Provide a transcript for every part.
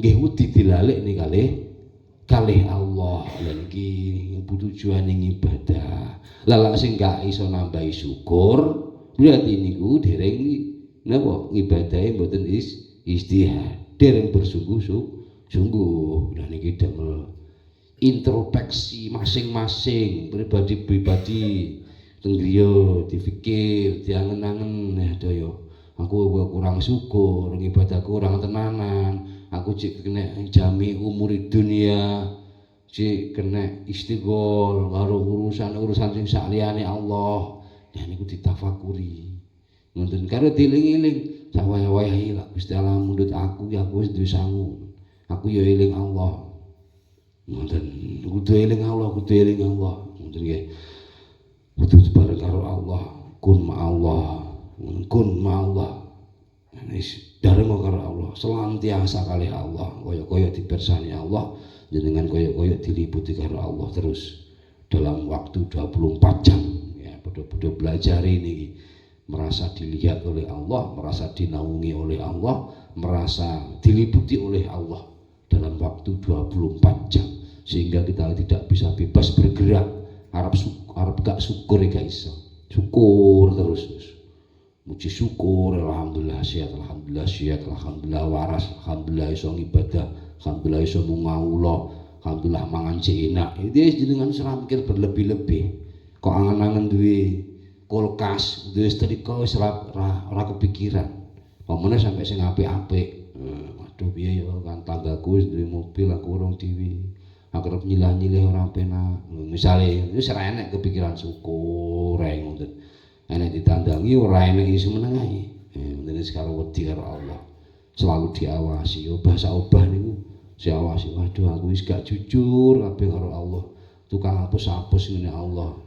nggih wedi dilalekne kalih Allah. Lan iki tujuane ibadah. Lah sing gak iso nambahi syukur berarti niku dereng napa ibadahe mboten istihad, dereng bersungguh-sungguh. Lah niki damel introspeksi masing-masing pribadi-pribadi teng griya dipikir, diangen-angen daya aku kurang syukur, ibadah kurang tenanan, aku cek kena jami umur dunia, cek kena istighol karo urusan-urusan sing saliyane Allah. Ya niku ditafakuri. Ngoten karo dieling-eling sawaya-wayahe lak Gusti Allah mundhut aku ya aku wis duwe sangu. Aku ya eling Allah. Ngoten kudu eling Allah, kudu eling Allah. Ngoten nggih. Kudu bareng karo Allah, kun ma'allah. Kun ma'allah. Wis bareng karo Allah, selantiasa kalih Allah, kaya-kaya dipirsani Allah, jenengan kaya-kaya diliputi karo Allah terus dalam waktu 24 jam. Ya, padha-padha belajar ini, merasa dilihat oleh Allah, merasa dinaungi oleh Allah, merasa diliputi oleh Allah dalam waktu 24 jam, sehingga kita tidak bisa bebas bergerak. Arab gak syukur gak iso. Syukur terus. Muji syukur, alhamdulillah sehat, alhamdulillah waras, alhamdulillah iso ibadah, alhamdulillah iso ngaula, alhamdulillah mangan enak. Itu jenengan ora mikir berlebih-lebih. Kok angen-angen duwe kulkas, duwe setrika wis ora kepikiran. Pamane sampai sing apik-apik. Waduh piye ya kan tanggaku wis duwe mobil, aku urung dhewe. Aku arep nyilah-nyilih ora penak. Misale wis ora enek kepikiran syukur ae ngoten. Enek ditandangi ora enek iso meneng ae. Mendene sekarang wedi karo Allah. Selalu diawasi. Obah niku diawasi. Waduh aku wis gak jujur kabeh karo Allah. Tukang hapus-hapus ngene Allah.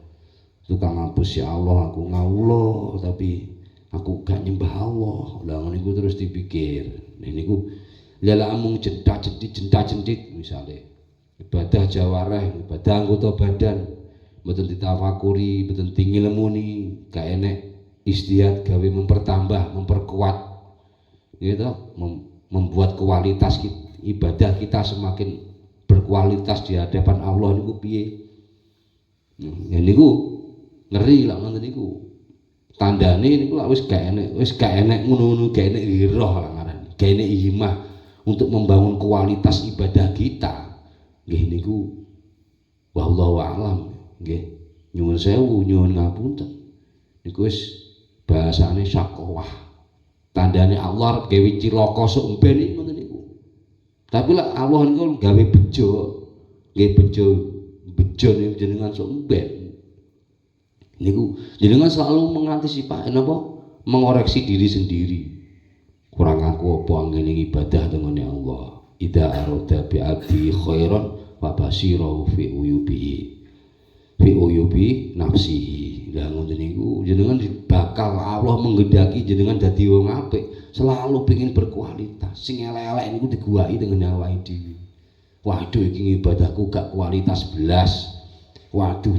Tukang hapus ya Allah aku ngawula tapi aku gak nyembah Allah. Lah niku terus dipikir. Niku lha amung jentak-jentik misale ibadah jawareh, ibadah anggota badan mboten ditafakuri, mboten ngilmuni, gak enek istihad gawe mempertambah, memperkuat gitu, membuat kualitas ibadah kita semakin berkualitas di hadapan Allah niku piye. Ya niku ngeri lah ngoten niku. Tandane niku lak wis gak enek ngono-ngono, gak enek ghirah lah ngarani. Gak enek himah untuk membangun kualitas ibadah kita. Nggih niku wallahu a'lam. Nggih, nyuwun sewu, nyuwun ngapunten. Niku wis bahasane syakowah. Tandane Allah arep gawe cilaka sok mben iki ngoten niku. Tapi lek Allah niku gawe bejo, nggih bejo niku jenengan sok mben. Niku jenengan selalu mengantisipasi napa? Mengoreksi diri sendiri. Kurang aku apa angene ibadah tengene Allah. Idza arada bi abdi khairan wa basirahu fi uyubi nafsihi. Lah ngoten niku jenengan bakal Allah menggendaki jenengan dadi wong apik, selalu pengin berkualitas. Sing elek-elek niku diguwaki dengan awake dhewe. Waduh iki ibadahku gak kualitas belas. Waduh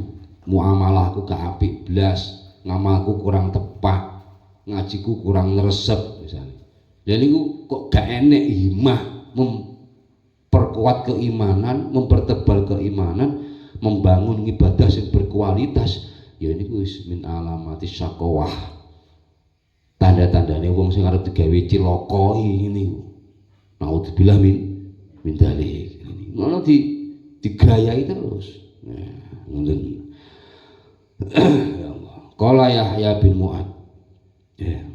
muamalahku gak apik belas, ngamalku kurang tepat, ngajiku kurang ngresep misalnya. Lah niku kok gak enek himah memperkuat keimanan, mempertebal keimanan, membangun ibadah yang berkualitas. Ya niku wis min alamati syakowah. Tanda-tandane wong sing arep digawe cilaka niku. Naudzubillah min dzalik. Ngono digrayai terus. Nah, ngoten. Ya Allah. Qala Yahya bin Mu'ad. Ya.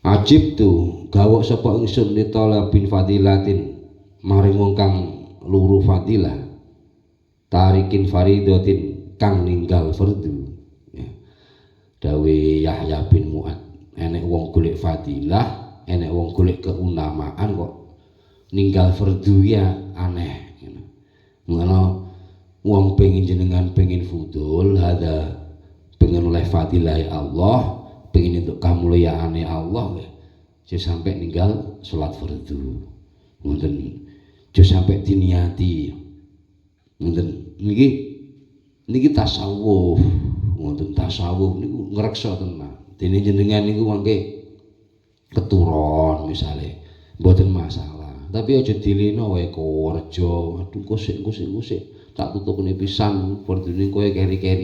Ajib tu gawok sapa ingsun li talabin fadilatin maring wong kang luru fadilah tarikin faridatin kang ninggal fardu. Ya. Dawe Yahya bin Mu'ad, enek wong golek fadilah, enek wong golek keutamaan kok ninggal fardu ya aneh. Ngono wong pengin jenengan pengin fudul ada pengen oleh fadilah Allah, pengen untuk kemuliaane Allah, aja sampai ninggal salat fardu. Ngoten. Aja sampai diniati. Ngoten niki tasawuf. Ngoten tasawuf niku ngreksa tenan. Dene jenengan niku mangke keturon misale mboten masalah. Tapi aja dilino wae kerja. Aduh kusik tak tutupne pisan bordune kowe keri-keri